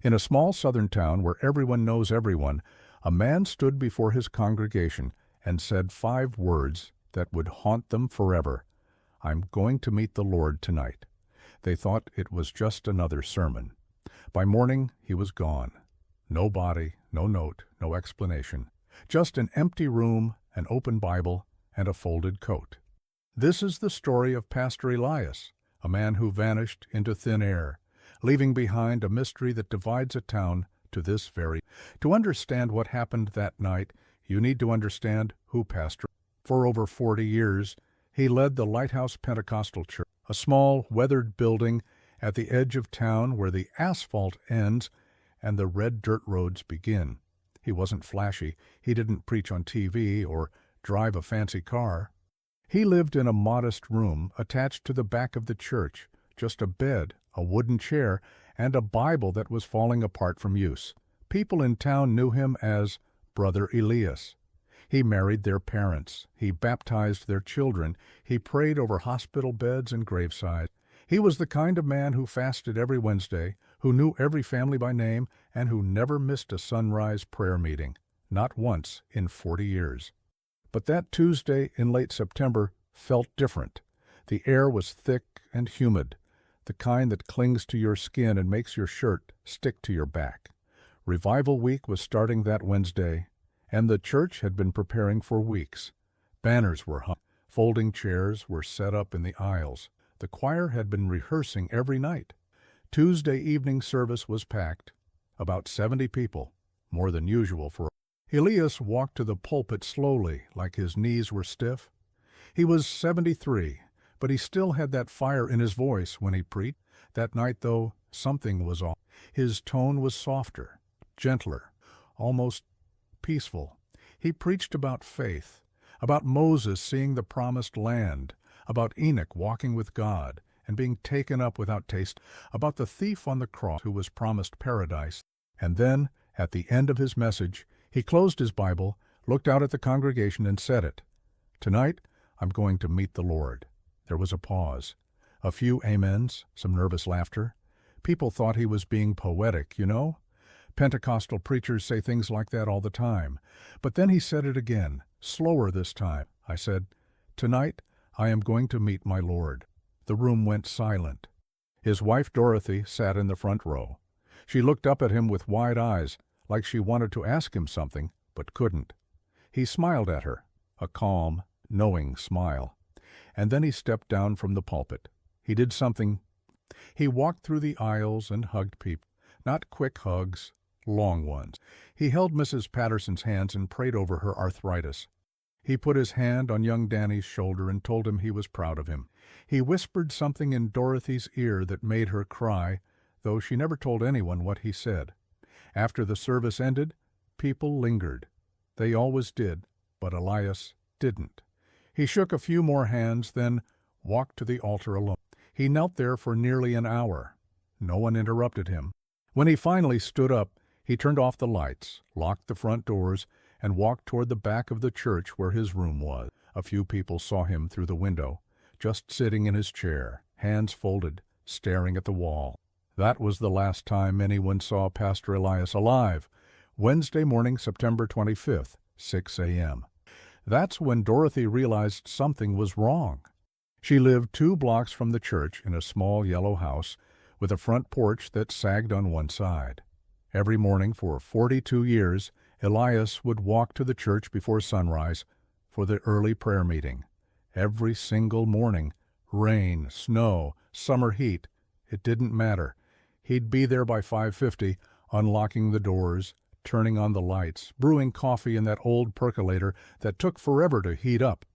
In a small southern town where everyone knows everyone, a man stood before his congregation and said 5 words that would haunt them forever. "I'm going to meet the Lord tonight." They thought it was just another sermon. By morning, he was gone. No body, no note, no explanation. Just an empty room, an open Bible, and a folded coat. This is the story of Pastor Elias, a man who vanished into thin air, leaving behind a mystery that divides a town to this very. To understand what happened that night, you need to understand who Pastor. For over 40 years, he led the Lighthouse Pentecostal Church, a small, weathered building at the edge of town where the asphalt ends and the red dirt roads begin. He wasn't flashy. He didn't preach on TV or drive a fancy car. He lived in a modest room attached to the back of the church, just a bed, a wooden chair, and a Bible that was falling apart from use. People in town knew him as Brother Elias. He married their parents. He baptized their children. He prayed over hospital beds and gravesides. He was the kind of man who fasted every Wednesday, who knew every family by name, and who never missed a sunrise prayer meeting, not once in 40 years. But that Tuesday in late September felt different. The air was thick and humid, the kind that clings to your skin and makes your shirt stick to your back. Revival Week was starting that Wednesday, and the church had been preparing for weeks. Banners were hung. Folding chairs were set up in the aisles. The choir had been rehearsing every night. Tuesday evening service was packed, about 70 people, more than usual for. Elias walked to the pulpit slowly, like his knees were stiff. He was 73, but he still had that fire in his voice when he preached. That night, though, something was off. His tone was softer, gentler, almost peaceful. He preached about faith, about Moses seeing the promised land, about Enoch walking with God and being taken up without taste, about the thief on the cross who was promised paradise. And then, at the end of his message, he closed his Bible, looked out at the congregation, and said it. "Tonight, I'm going to meet the Lord." There was a pause. A few amens, some nervous laughter. People thought he was being poetic, you know? Pentecostal preachers say things like that all the time. But then he said it again, slower this time. I said, "Tonight, I am going to meet my Lord." The room went silent. His wife Dorothy sat in the front row. She looked up at him with wide eyes, like she wanted to ask him something, but couldn't. He smiled at her, a calm, knowing smile. And then he stepped down from the pulpit. He did something. He walked through the aisles and hugged people. Not quick hugs, long ones. He held Mrs. Patterson's hands and prayed over her arthritis. He put his hand on young Danny's shoulder and told him he was proud of him. He whispered something in Dorothy's ear that made her cry, though she never told anyone what he said. After the service ended, people lingered. They always did, but Elias didn't. He shook a few more hands, then walked to the altar alone. He knelt there for nearly an hour. No one interrupted him. When he finally stood up, he turned off the lights, locked the front doors, and walked toward the back of the church where his room was. A few people saw him through the window, just sitting in his chair, hands folded, staring at the wall. That was the last time anyone saw Pastor Elias alive, Wednesday morning, September 25th, 6 a.m. That's when Dorothy realized something was wrong. She lived 2 blocks from the church in a small yellow house with a front porch that sagged on one side. Every morning for 42 years, Elias would walk to the church before sunrise for the early prayer meeting. Every single morning, rain, snow, summer heat, it didn't matter. He'd be there by 5:50, unlocking the doors, turning on the lights, brewing coffee in that old percolator that took forever to heat up.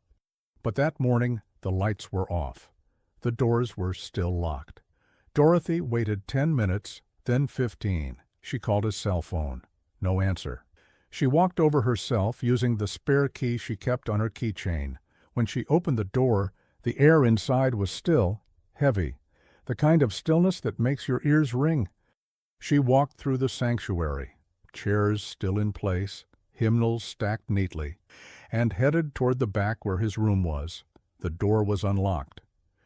But that morning, the lights were off. The doors were still locked. Dorothy waited 10 minutes, then 15. She called his cell phone. No answer. She walked over herself, using the spare key she kept on her keychain. When she opened the door, the air inside was still, heavy, the kind of stillness that makes your ears ring. She walked through the sanctuary, chairs still in place, hymnals stacked neatly, and headed toward the back where his room was. The door was unlocked.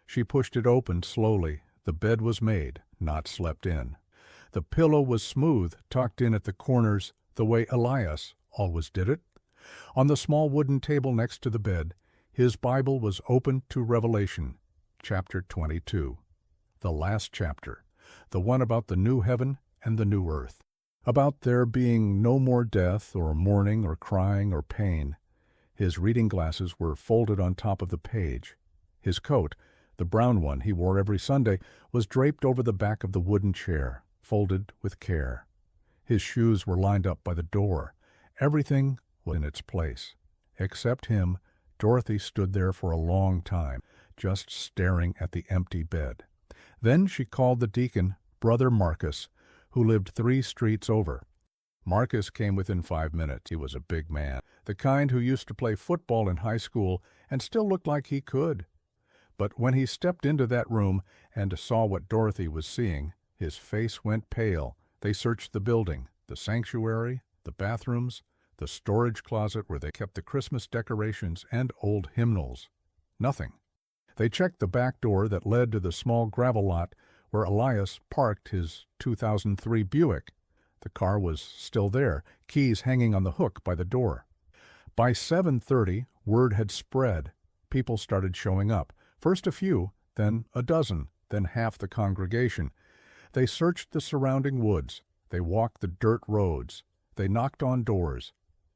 She pushed it open slowly. The bed was made, not slept in. The pillow was smooth, tucked in at the corners, the way Elias always did it. On the small wooden table next to the bed, his Bible was open to Revelation, chapter 22. The last chapter, the one about the new heaven and the new earth, about there being no more death or mourning or crying or pain. His reading glasses were folded on top of the page. His coat, the brown one he wore every Sunday, was draped over the back of the wooden chair, folded with care. His shoes were lined up by the door. Everything was in its place. Except him, Dorothy stood there for a long time, just staring at the empty bed. Then she called the deacon, Brother Marcus, who lived 3 streets over. Marcus came within 5 minutes. He was a big man, the kind who used to play football in high school and still looked like he could. But when he stepped into that room and saw what Dorothy was seeing, his face went pale. They searched the building, the sanctuary, the bathrooms, the storage closet where they kept the Christmas decorations and old hymnals. Nothing. They checked the back door that led to the small gravel lot where Elias parked his 2003 Buick. The car was still there, keys hanging on the hook by the door. By 7:30, word had spread. People started showing up. First a few, then a dozen, then half the congregation. They searched the surrounding woods. They walked the dirt roads. They knocked on doors.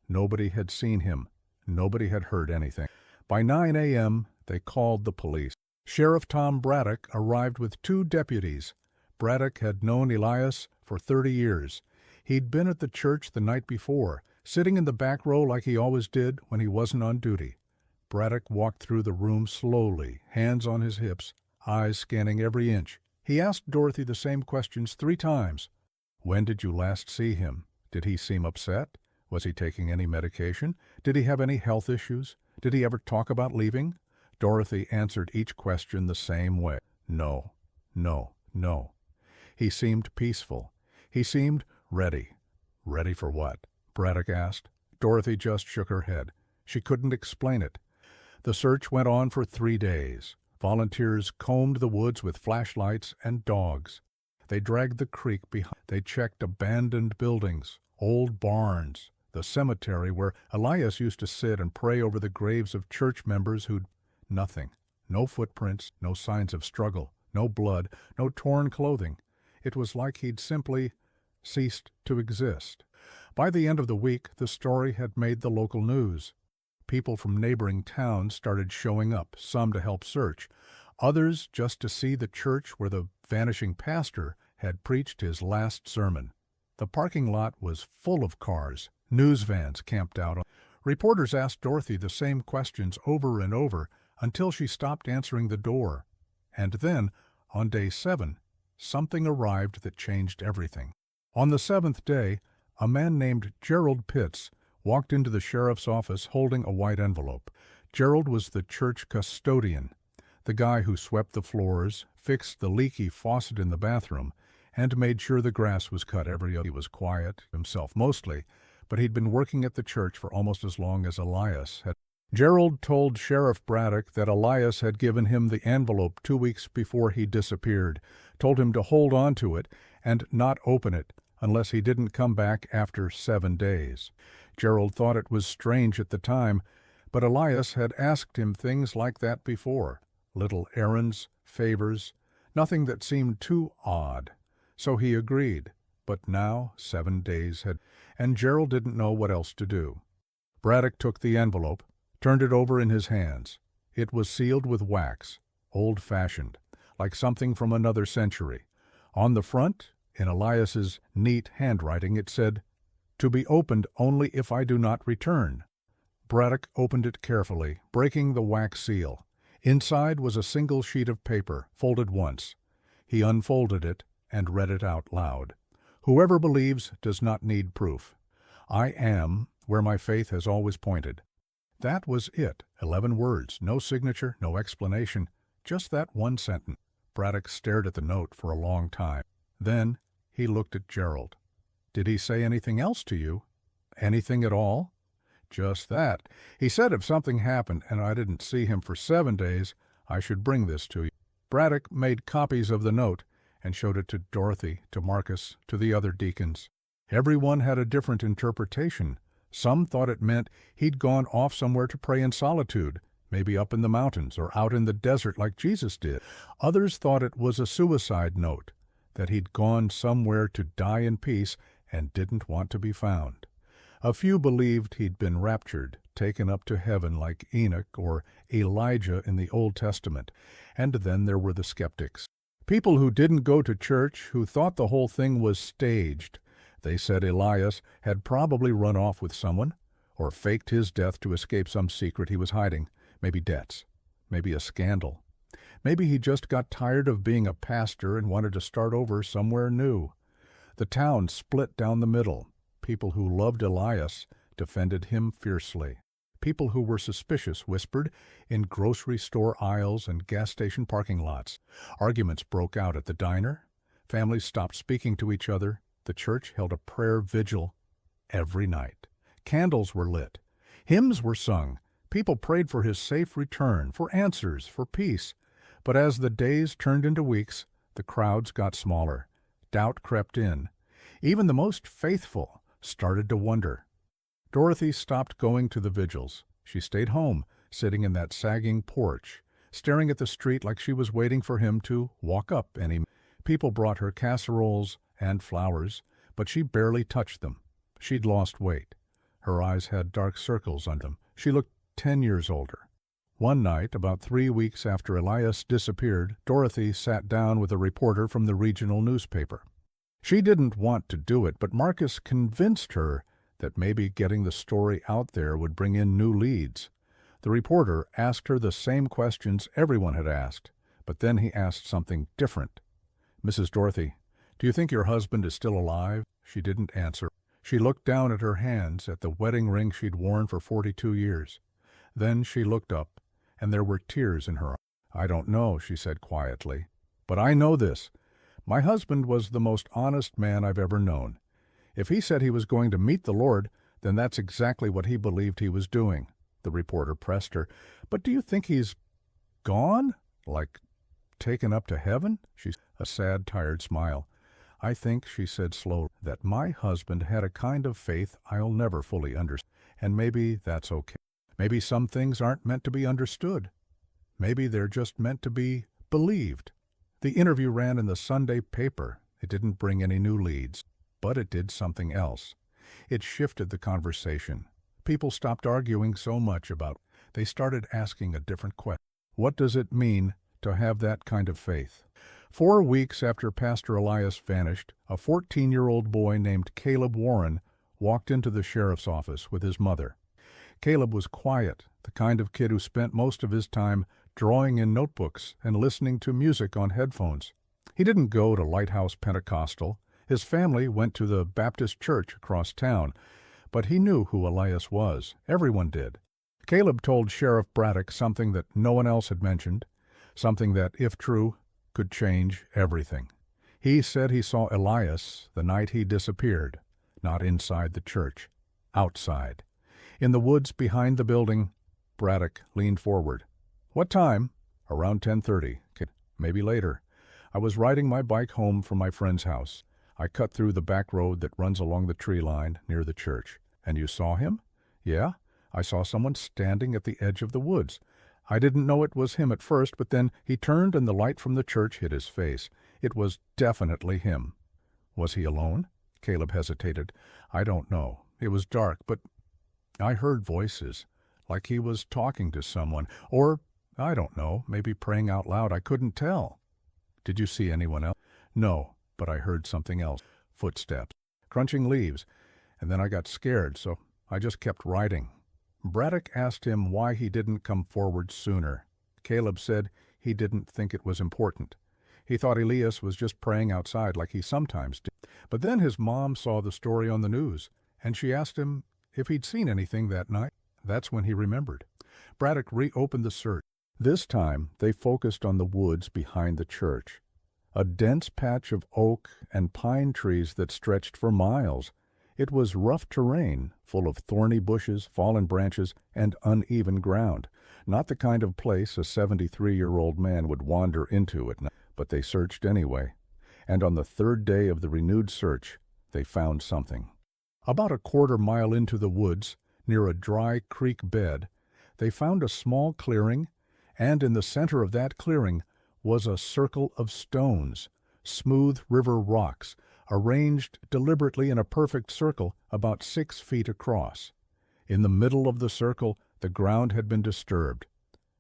Nobody had seen him. Nobody had heard anything. By 9 a.m., they called the police. Sheriff Tom Braddock arrived with 2 deputies. Braddock had known Elias for 30 years. He'd been at the church the night before, sitting in the back row like he always did when he wasn't on duty. Braddock walked through the room slowly, hands on his hips, eyes scanning every inch. He asked Dorothy the same questions 3 times. When did you last see him? Did he seem upset? Was he taking any medication? Did he have any health issues? Did he ever talk about leaving? Dorothy answered each question the same way. No, no, no. He seemed peaceful. He seemed ready. Ready for what? Braddock asked. Dorothy just shook her head. She couldn't explain it. The search went on for 3 days. Volunteers combed the woods with flashlights and dogs. They dragged the creek behind. They checked abandoned buildings, old barns, the cemetery where Elias used to sit and pray over the graves of church members who'd nothing. No footprints, no signs of struggle, no blood, no torn clothing. It was like he'd simply ceased to exist. By the end of the week, the story had made the local news. People from neighboring towns started showing up, some to help search, others just to see the church where the vanishing pastor had preached his last sermon. The parking lot was full of cars. News vans camped out. Reporters asked Dorothy the same questions over and over until she stopped answering the door. And then, on day 7, something arrived that changed everything. On the 7th day, a man named Gerald Pitts walked into the sheriff's office holding a white envelope. Gerald was the church custodian, the guy who swept the floors, fixed the leaky faucet in the bathroom, and made sure the grass was cut every day. He was quiet, himself mostly, but he'd been working at the church for almost as long as Elias had. Gerald told Sheriff Braddock that Elias had given him the envelope 2 weeks before he disappeared, told him to hold on to it and not open it unless he didn't come back after 7 days. Gerald thought it was strange at the time, but Elias had asked him things like that before. Little errands, favors, nothing that seemed too odd. So he agreed. But now 7 days had, and Gerald didn't know what else to do. Braddock took the envelope, turned it over in his hands. It was sealed with wax, old-fashioned, like something from another century. On the front, in Elias's neat handwriting, it said, "To be opened only if I do not return." Braddock opened it carefully, breaking the wax seal. Inside was a single sheet of paper, folded once. He unfolded it and read it out loud. "Whoever believes does not need proof. I am where my faith has always pointed." That was it. 11 words, no signature, no explanation, just that one sentence. Braddock stared at the note for a long time. Then he looked at Gerald. "Did he say anything else to you? Anything at all?" "Just that. He said if something happened and I didn't see him for 7 days, I should bring this to you." Braddock made copies of the note and showed it to Dorothy, to Marcus, to the other deacons. Everyone had a different interpretation. Some thought it meant he'd gone off somewhere to pray in solitude, maybe up in the mountains or out in the desert like Jesus did. Others thought it was a suicide note, that he'd gone somewhere to die in peace and didn't want to be found. A few believed he'd been raptured, taken up to heaven like Enoch or Elijah in the Old Testament. And then there were the skeptics. People who didn't go to church, who thought the whole thing was staged. They said Elias had probably run off with someone, or faked his death to escape some secret he was hiding, maybe debts, maybe a scandal. Maybe he just got tired of being a pastor and wanted to start over somewhere new. The town split down the middle. People who loved Elias defended him fiercely. People who were suspicious whispered in grocery store aisles and gas station parking lots. Arguments broke out at the diner. Families stopped speaking to each other. The church held a prayer vigil every night. Candles were lit. Hymns were sung. People prayed for his safe return, for answers, for peace. But as the days turned into weeks, the crowds got smaller. Doubt crept in. Even the most faithful started to wonder. Dorothy stopped going to the vigils. She stayed home, sitting in that sagging porch, staring at the street like she was waiting for him to walk up any minute. People brought her casseroles and flowers, but she barely touched them. She'd lost weight. Her eyes had dark circles under them. She looked 10 years older. One night, about 3 weeks after Elias disappeared, Dorothy sat down with a reporter from the regional newspaper. She didn't want to do it, but Marcus convinced her that maybe getting the story out there would bring in new leads. The reporter asked her the same questions everyone had asked, but then he asked something different. "Mrs. Dorothy, do you think your husband is still alive?" She didn't answer. She looked down at her hands, at the wedding ring she'd worn for 42 years. Then she looked up, and there were tears in her eyes. "I don't know," she said quietly, "but I know this. My husband was the most honest man I've ever known. If he said he was going to meet the Lord, then that's exactly what he believed he was doing." The reporter pressed her. "But do you think he's gone? Like taken up to heaven?" She said, a sad, tired smile. "I think," she said slowly, "that my husband had a kind of faith I'll never fully understand. And maybe that's okay. Maybe some things aren't meant to be understood. Maybe they're just meant to be believed." The interview ran in the Sunday paper. It didn't bring any new leads, but it did something else. It shifted the conversation. People stopped arguing so much about it. They started asking a different question. What does it mean to have that kind of faith? 4 weeks after Pastor Elias vanished, a 14-year-old boy named Caleb Warren walked into the sheriff's office with his mother. Caleb was quiet, the kind of kid who spent most of his time drawing in notebooks and listening to music on headphones. He didn't go to Lighthouse Pentecostal. His family went to the Baptist church across town, but he knew who Elias was. Everyone did. Caleb told Sheriff Braddock something that no one else had mentioned, something that, if true, could change everything. He said he saw Elias the night he disappeared, not inside the church, outside. In the woods behind the building. Braddock leaned forward. "What time?" "Around 10:30. Maybe later. I was riding my bike home from my friend's house. I cut through the back road that runs along the tree line near the church." "And you saw him?" "Yeah. I saw someone standing at the edge of the woods. I didn't know it was him at first, but then he turned and the light from the church hit his face. It was definitely him." "Was he alone?" Caleb hesitated. "I don't know. It was dark, but I heard voices, like he was talking to someone, or, I don't know, maybe praying out loud. I couldn't tell." "Did you see anyone else?" "No, but I heard something else. Footsteps, crunching leaves, and then I got scared, so I just kept riding." Braddock asked him why he didn't come forward sooner. Caleb said he didn't think it was important. He thought Elias was just praying outside like he sometimes did. But then his mom saw the story on the news, and she asked him if he'd seen anything that night. That's when he remembered. Braddock reopened the search. This time they focused on the woods behind the church, a dense patch of oak and pine trees that stretched for miles. It was rough terrain, full of thorny bushes, fallen branches, and uneven ground. Not the kind of place a 73-year-old man would wander into at night, but they searched anyway. And on the third day of the renewed search, they found something. About a quarter-mile into the woods, near a dry creek bed, they found a small clearing, and in the center of that clearing was a circle of stones, smooth river rocks, arranged deliberately in a perfect circle about 6 feet across. In the middle of the circle, the ground had been disturbed.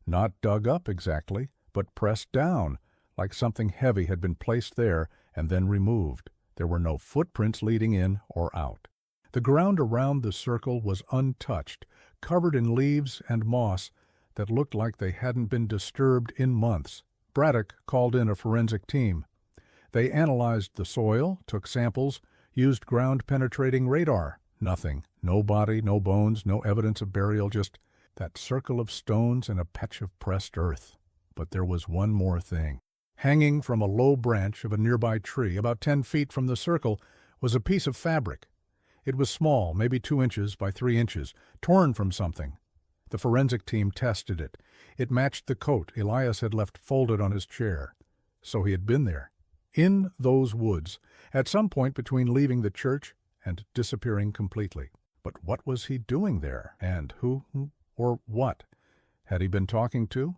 Not dug up exactly, but pressed down, like something heavy had been placed there and then removed. There were no footprints leading in or out. The ground around the circle was untouched, covered in leaves and moss that looked like they hadn't been disturbed in months. Braddock called in a forensic team. They analyzed the soil, took samples, used ground-penetrating radar. Nothing. No body, no bones, no evidence of burial, just that circle of stones and a patch of pressed earth. But there was one more thing. Hanging from a low branch of a nearby tree, about 10 feet from the circle, was a piece of fabric. It was small, maybe 2 inches by 3 inches, torn from something. The forensic team tested it. It matched the coat Elias had left folded on his chair. So he had been there, in those woods, at some point between leaving the church and disappearing completely. But what was he doing there? And who or what had he been talking to?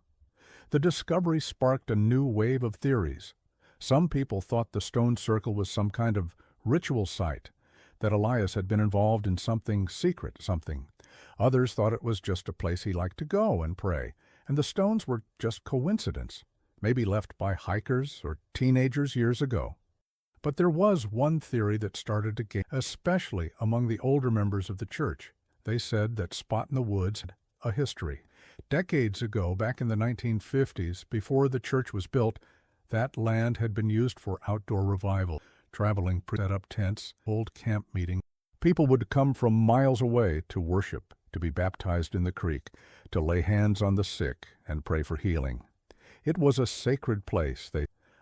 The discovery sparked a new wave of theories. Some people thought the stone circle was some kind of ritual site, that Elias had been involved in something secret, something. Others thought it was just a place he liked to go and pray, and the stones were just coincidence, maybe left by hikers or teenagers years ago. But there was one theory that started to gain, especially among the older members of the church. They said that spot in the woods had a history. Decades ago, back in the 1950s, before the church was built, that land had been used for outdoor revival. Traveling set up tents, hold camp meeting. People would come from miles away to worship, to be baptized in the creek, to lay hands on the sick and pray for healing. It was a sacred place,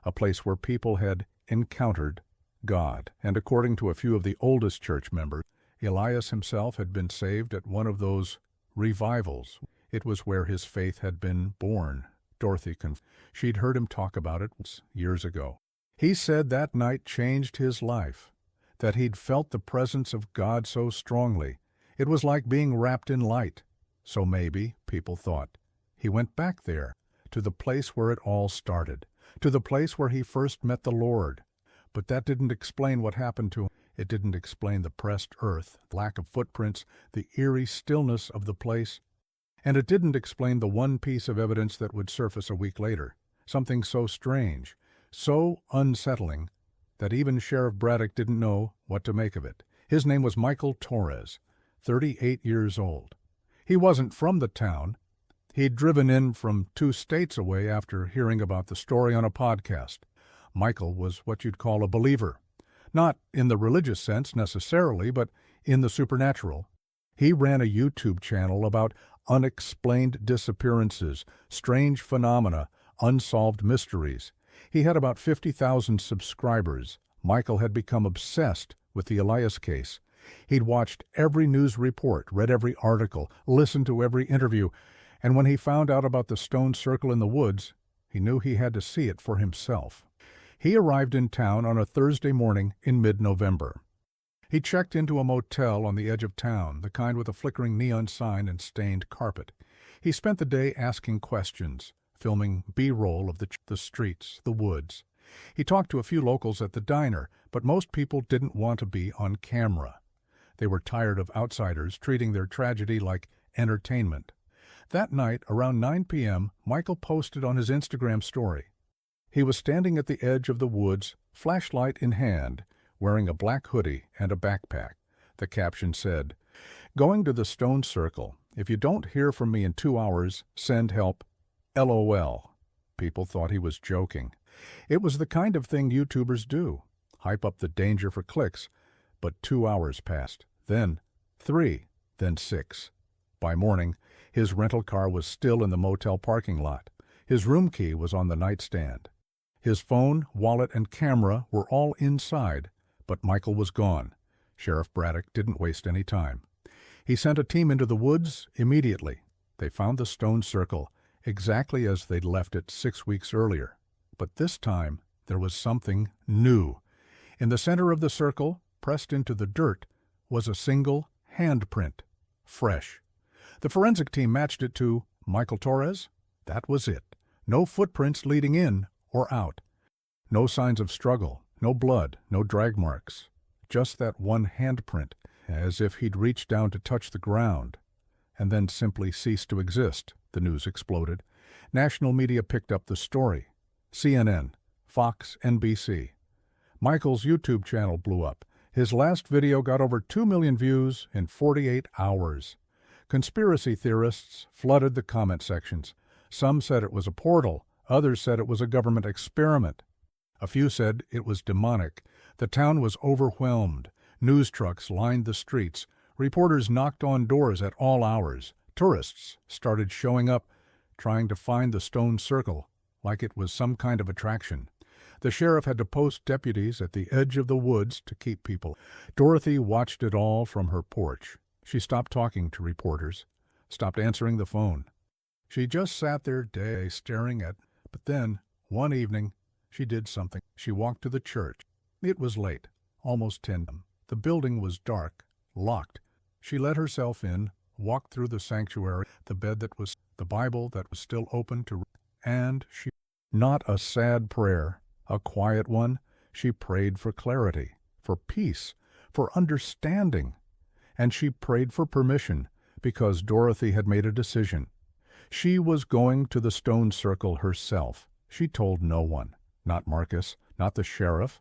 a place where people had encountered God. And according to a few of the oldest church members, Elias himself had been saved at one of those revivals. It was where his faith had been born. Dorothy confessed. She'd heard him talk about it years ago. He said that night changed his life, that he'd felt the presence of God so strongly. It was like being wrapped in light. So maybe, people thought, he went back there, to the place where it all started, to the place where he first met the Lord. But that didn't explain what happened to him. It didn't explain the pressed earth, lack of footprints, the eerie stillness of the place. And it didn't explain the one piece of evidence that would surface a week later, something so strange, so unsettling, that even Sheriff Braddock didn't know what to make of it. His name was Michael Torres, 38 years old. He wasn't from the town. He'd driven in from 2 states away after hearing about the story on a podcast. Michael was what you'd call a believer. Not in the religious sense necessarily, but in the supernatural. He ran a YouTube channel about unexplained disappearances, strange phenomena, unsolved mysteries. He had about 50,000 subscribers. Michael had become obsessed with the Elias case. He'd watched every news report, read every article, listened to every interview, and when he found out about the stone circle in the woods, he knew he had to see it for himself. He arrived in town on a Thursday morning in mid-November. He checked into a motel on the edge of town, the kind with a flickering neon sign and stained carpet. He spent the day asking questions, filming B-roll of the streets, the woods. He talked to a few locals at the diner, but most people didn't want to be on camera. They were tired of outsiders treating their tragedy like entertainment. That night, around 9 p.m., Michael posted on his Instagram story. He was standing at the edge of the woods, flashlight in hand, wearing a black hoodie and a backpack. The caption said, "Going to the stone circle. If you don't hear from me in 2 hours, send help. LOL." People thought he was joking. It was the kind of thing YouTubers do, hype up the danger for clicks. But 2 hours passed, then 3, then 6. By morning, his rental car was still in the motel parking lot. His room key was on the nightstand. His phone, wallet, and camera were all inside, but Michael was gone. Sheriff Braddock didn't waste any time. He sent a team into the woods immediately. They found the stone circle, exactly as they'd left it 6 weeks earlier. But this time, There was something new. In the center of the circle, pressed into the dirt, was a single handprint, fresh. The forensic team matched it to Michael Torres. That was it. No footprints leading in or out. No signs of struggle, no blood, no drag marks. Just that one handprint, as if he'd reached down to touch the ground, and then simply ceased to exist, the news exploded. National media picked up the story. CNN, Fox, NBC. Michael's YouTube channel blew up. His last video got over 2 million views in 48 hours. Conspiracy theorists flooded the comment sections. Some said it was a portal. Others said it was a government experiment. A few said it was demonic. The town was overwhelmed. News trucks lined the streets. Reporters knocked on doors at all hours. Tourists started showing up, trying to find the stone circle, like it was some kind of attraction. The sheriff had to post deputies at the edge of the woods to keep people. Dorothy watched it all from her porch. She stopped talking to reporters, stopped answering the phone. She just sat there day staring at, but then, one evening, she did something. She walked to the church. It was late, almost 10 p.m. The building was dark, locked. She let herself in, walked through the sanctuary, the bed that was, the Bible that was still open to, and she, not a sad prayer, a quiet one, she prayed for clarity, for peace, for understanding. And she prayed for permission, because Dorothy had made a decision. She was going to the stone circle herself. She told no one, not Marcus, not the sheriff,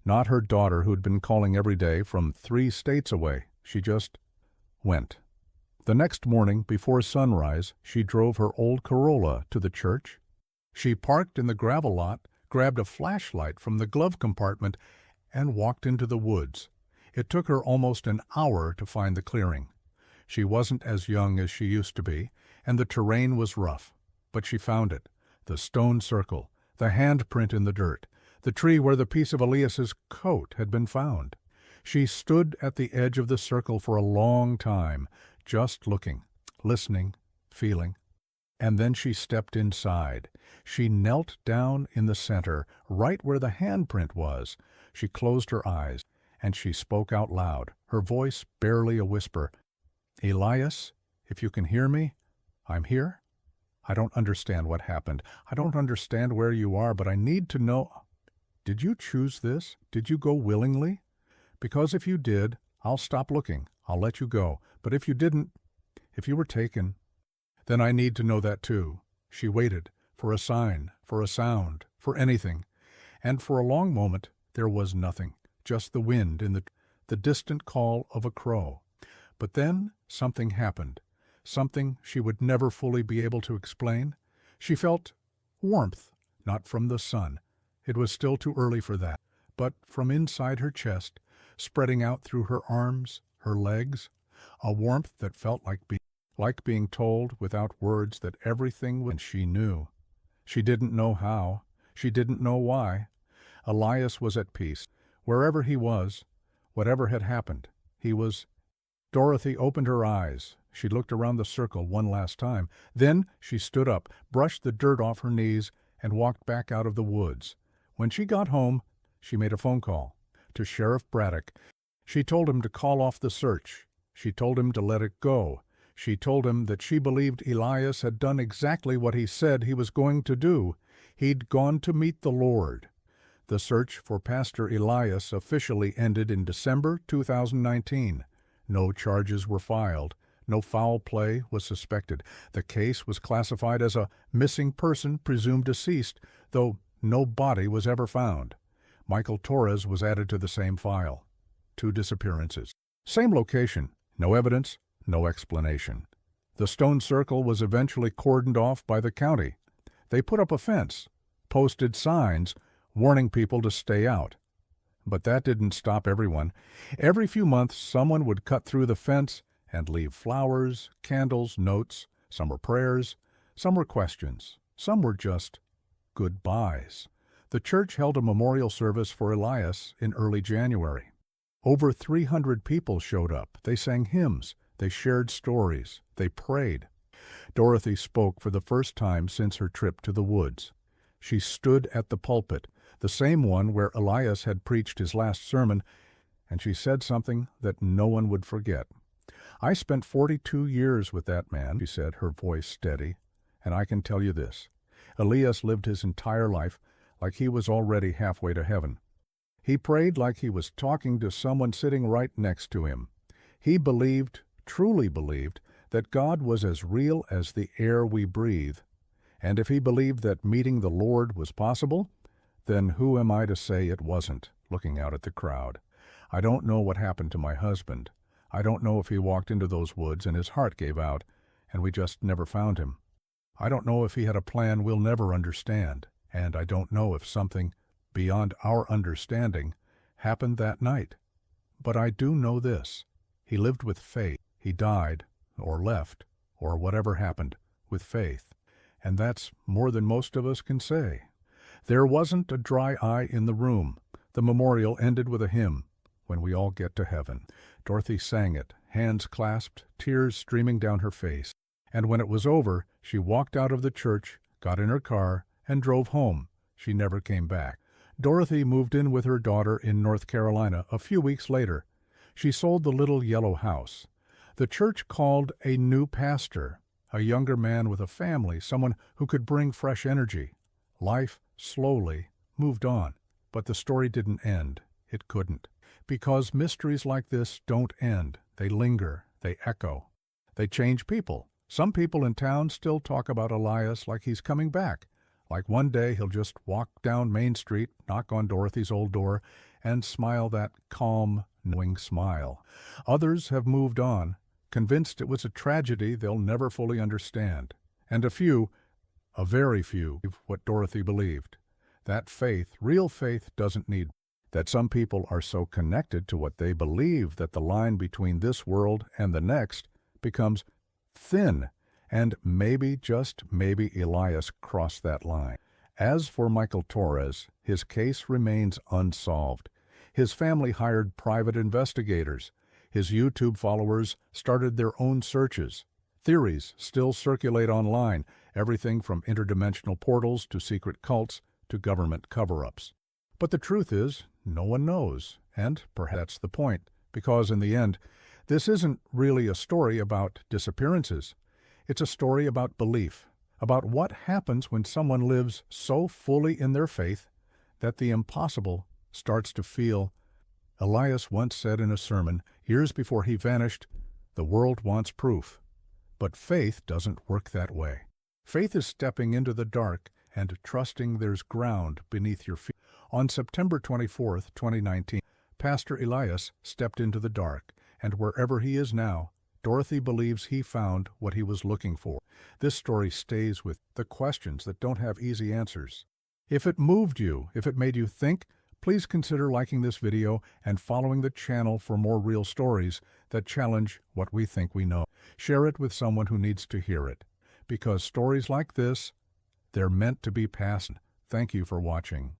not her daughter who'd been calling every day from 3 states away. She just went. The next morning, before sunrise, she drove her old Corolla to the church. She parked in the gravel lot, grabbed a flashlight from the glove compartment, and walked into the woods. It took her almost an hour to find the clearing. She wasn't as young as she used to be, and the terrain was rough. But she found it. The stone circle, the handprint in the dirt, the tree where the piece of Elias's coat had been found. She stood at the edge of the circle for a long time, just looking, listening, feeling. And then she stepped inside. She knelt down in the center, right where the handprint was. She closed her eyes, and she spoke out loud, her voice barely a whisper. "Elias, if you can hear me, I'm here. I don't understand what happened. I don't understand where you are, but I need to know. Did you choose this? Did you go willingly? Because if you did, I'll stop looking. I'll let you go. But if you didn't, if you were taken, then I need to know that too." She waited for a sign, for a sound, for anything. And for a long moment there was nothing, just the wind in the distant call of a crow. But then something happened, something she would never fully be able to explain. She felt warmth, not from the sun. It was still too early for that, but from inside her chest, spreading out through her arms, her legs, a warmth that felt like being told without words that everything was, and she knew. She didn't know how. She didn't know why. Elias was at peace. Wherever he was, whatever had happened, he was. Dorothy opened her eyes. She looked around the circle one last time. Then she stood up, brushed the dirt off her knees, and walked back out of the woods. When she got home, she made a phone call to Sheriff Braddock. She told him to call off the search. She told him to let it go. She told him that she believed Elias had done exactly what he said he was going to do. He'd gone to meet the Lord. The search for Pastor Elias officially ended in December 2019. No charges were filed. No foul play was suspected. The case was classified as a missing person presumed deceased, though no body was ever found. Michael Torres was added to the same file. 2 disappearances. Same location. No evidence, no explanation. The stone circle was eventually cordoned off by the county. They put up a fence, posted signs, warning people to stay out. But that didn't stop everyone. Every few months, someone would cut through the fence and leave flowers, candles, notes. Some were prayers, some were questions, some were just goodbyes. The church held a memorial service for Elias in early January. Over 300 people showed up. They sang hymns, they shared stories, they prayed. Dorothy spoke for the first time since her trip to the woods. She stood at the pulpit. the same one where Elias had preached his last sermon, and she said something that no one would forget. "I spent 42 years with that man," she said, her voice steady, "and I can tell you this. Elias lived his entire life like he was already halfway to heaven. He prayed like he was talking to someone sitting right next to him. He believed, truly believed, that God was as real as the air we breathe. And if he believed that meeting the Lord was possible, then who am I to say it wasn't?" Looking out at the crowd. "I don't know what happened to my husband. I don't know if he walked into those woods and his heart gave out, and we just never found him. I don't know if he had a plan we'll never understand, and I don't know if something beyond our understanding happened that night. But I do know this. He lived with faith. He died, or left, or whatever happened, with faith. And that's more than most of us can say." There wasn't a dry eye in the room. The memorial ended with a hymn, "When We All Get to Heaven." Dorothy sang it, hands clasped, tears streaming down her face. And when it was over, she walked out of the church, got in her car, and drove home. She never came back. Dorothy moved in with her daughter in North Carolina a few weeks later. She sold the little yellow house. The church called a new pastor, a younger man with a family, someone who could bring fresh energy. Life, slowly, moved on. But the story didn't end. It couldn't. Because mysteries like this don't end. They linger. They echo. They change people. Some people in town still talk about Elias like he's coming back. Like one day he'll just walk down Main Street, knock on Dorothy's old door, and smile that calm, knowing smile. Others have moved on, convinced it was a tragedy they'll never fully understand. And a few, a very few, what Dorothy believed. That faith, real faith, doesn't need. That some people are so connected to what they believe that the line between this world and the next becomes thin, and maybe, just maybe, Elias crossed that line. As for Michael Torres, his case remains unsolved. His family hired private investigators. His YouTube followers started their own searches. Theories still circulate online, everything from interdimensional portals to secret cults to government cover-ups. But the truth is, no one knows, and perhaps that's the point, because in the end, this isn't really a story about disappearances. It's a story about belief, about what happens when someone lives so fully in their faith that the impossible starts to feel. Elias once said in a sermon, years before he vanished, "The world wants proof." But faith doesn't work that way. Faith is stepping into the dark and trusting there's ground beneath your feet. On September 24th, 2019, Pastor Elias stepped into the dark, and wherever he is now, Dorothy believes he found what he was looking for. This story stays with the questions that don't have easy answers. If it moved you, if it made you think, please consider liking this video and following the channel for more real stories that challenge what we think we know. Share it with someone who needs to hear it. Because stories like this, they're meant to be passed. Thank you for watching.